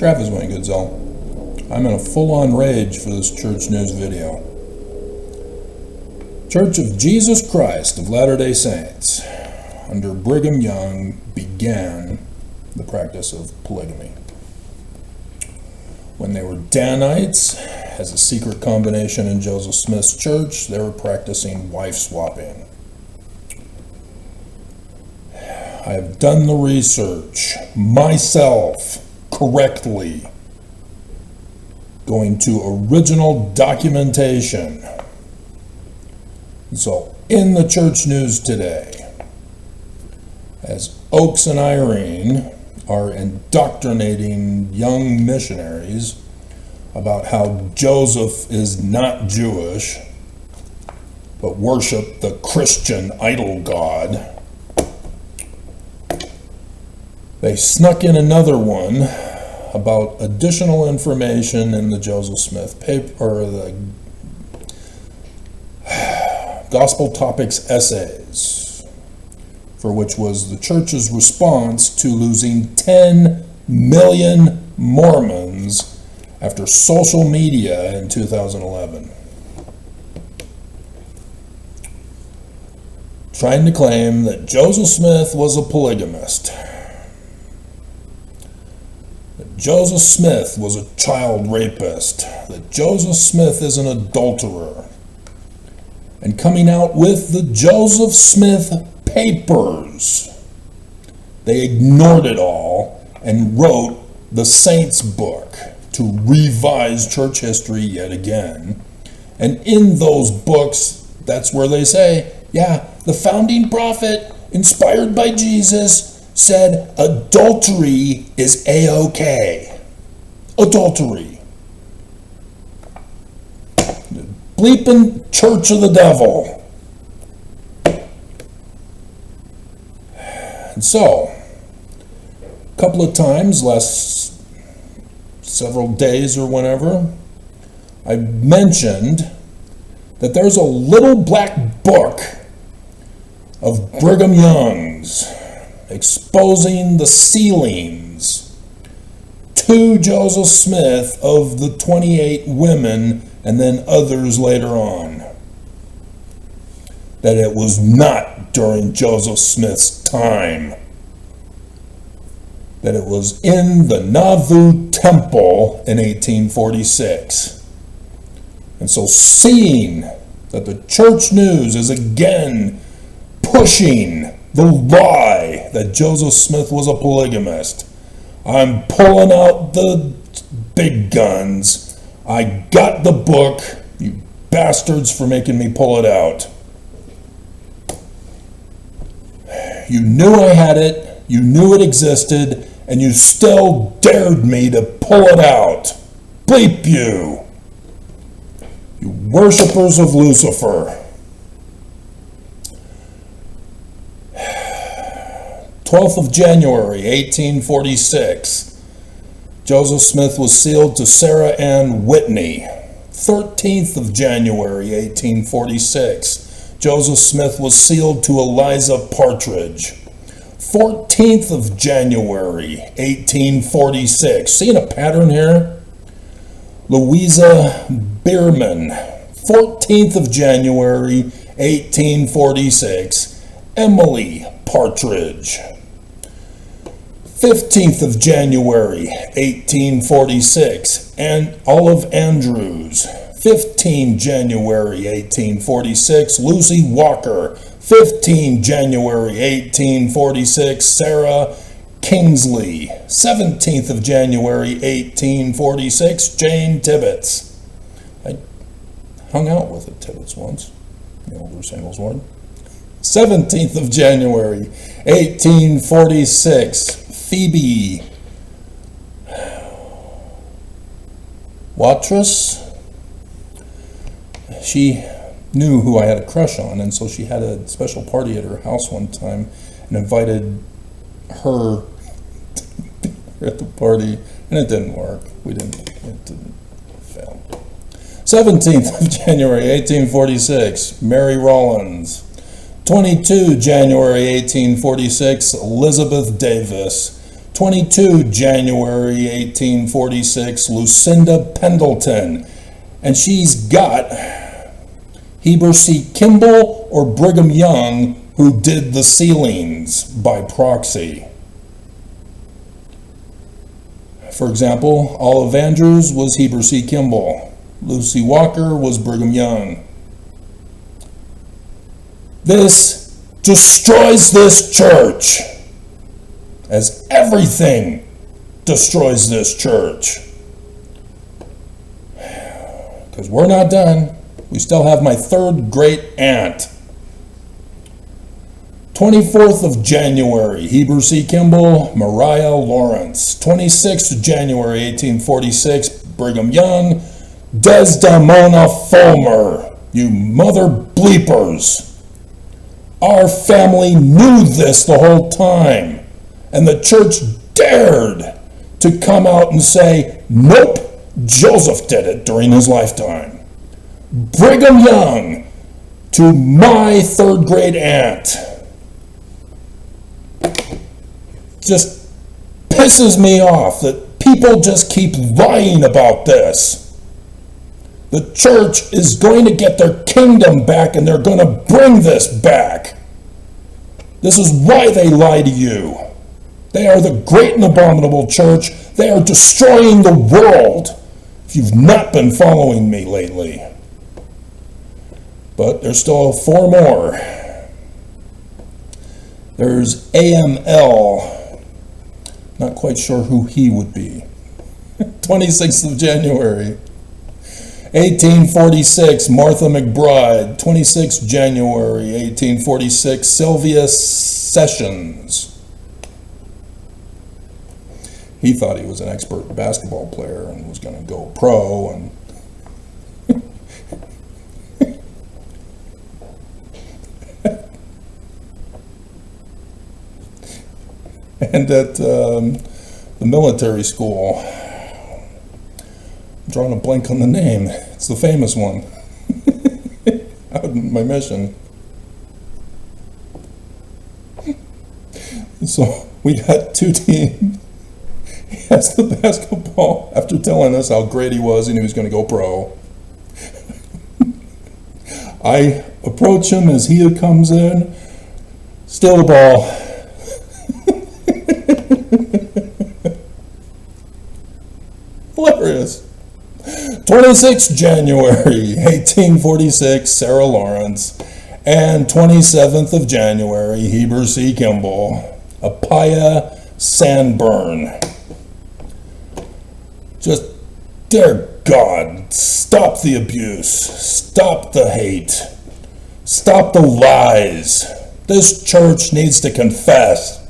Traffic's going good, Zell. I'm in a full-on rage for this church news video. Church of Jesus Christ of Latter-day Saints, under Brigham Young, began the practice of polygamy. When they were Danites, as a secret combination in Joseph Smith's church, they were practicing wife swapping. I have done the research myself correctly, going to original documentation. So in the church news today, as Oakes and Irene are indoctrinating young missionaries about how Joseph is not Jewish, but worshiped the Christian idol god, they snuck in another one about additional information in the Joseph Smith paper, or the Gospel Topics essays, for which was the church's response to losing 10 million Mormons after social media in 2011. Trying to claim that Joseph Smith was a polygamist. Joseph Smith was a child rapist, that Joseph Smith is an adulterer, and coming out with the Joseph Smith papers. They ignored it all and wrote the Saints book to revise church history yet again. And in those books, that's where they say, yeah, the founding prophet, inspired by Jesus, said adultery is A-OK. Adultery. The bleeping church of the devil. And so, a couple of times, last several days or whenever, I mentioned that there's a little black book of Brigham Young's exposing the sealings to Joseph Smith of the 28 women and then others later on. That it was not during Joseph Smith's time. That it was in the Nauvoo Temple in 1846. And so seeing that the church news is again pushing the lie that Joseph Smith was a polygamist, I'm pulling out the big guns. I got the book, you bastards for making me pull it out. You knew I had it, you knew it existed, and you still dared me to pull it out. Bleep you! You worshippers of Lucifer. 12th of January, 1846, Joseph Smith was sealed to Sarah Ann Whitney. 13th of January, 1846, Joseph Smith was sealed to Eliza Partridge. 14th of January, 1846, seeing a pattern here? Louisa Bierman. 14th of January, 1846, Emily Partridge. 15th of January, 1846, and Olive Andrews. 15 January, 1846, Lucy Walker. 15 January, 1846, Sarah Kingsley. 17th of January, 1846, Jane Tibbetts. I hung out with the Tibbetts once, the older singles ward. 17th of January, 1846, Phoebe Watrous. She knew who I had a crush on, and so she had a special party at her house one time and invited her at the party, and it didn't work. It didn't fail. 17th of January, 1846, Mary Rollins. 22 January, 1846, Elizabeth Davis. 22 January 1846, Lucinda Pendleton. And she's got Heber C. Kimball or Brigham Young, who did the ceilings by proxy. For example, Olive Andrews was Heber C. Kimball. Lucy Walker was Brigham Young. This destroys this church, as everything destroys this church. Because we're not done. We still have my third great aunt. 24th of January, Heber C. Kimball, Mariah Lawrence. 26th of January, 1846, Brigham Young, Desdemona Fulmer. You mother bleepers. Our family knew this the whole time, and the church dared to come out and say, nope, Joseph did it during his lifetime. Brigham Young to my third great aunt. Just pisses me off that people just keep lying about this. The church is going to get their kingdom back, and they're going to bring this back. This is why they lie to you. They are the great and abominable church. They are destroying the world, if you've not been following me lately. But there's still 4 more. There's AML. Not quite sure who he would be. 26th of January. 1846, Martha McBride. 26th January, 1846, Sylvia Sessions. He thought he was an expert basketball player and was going to go pro. And at the military school, I'm drawing a blank on the name. It's the famous one. Out in my mission. So we got 2 teams. He has the basketball after telling us how great he was and he was going to go pro. I approach him as he comes in, steal the ball. Hilarious. 26th January, 1846, Sarah Lawrence. And 27th of January, Heber C. Kimball, Apaya Sanborn. Just, dear God, stop the abuse, stop the hate, stop the lies. This church needs to confess.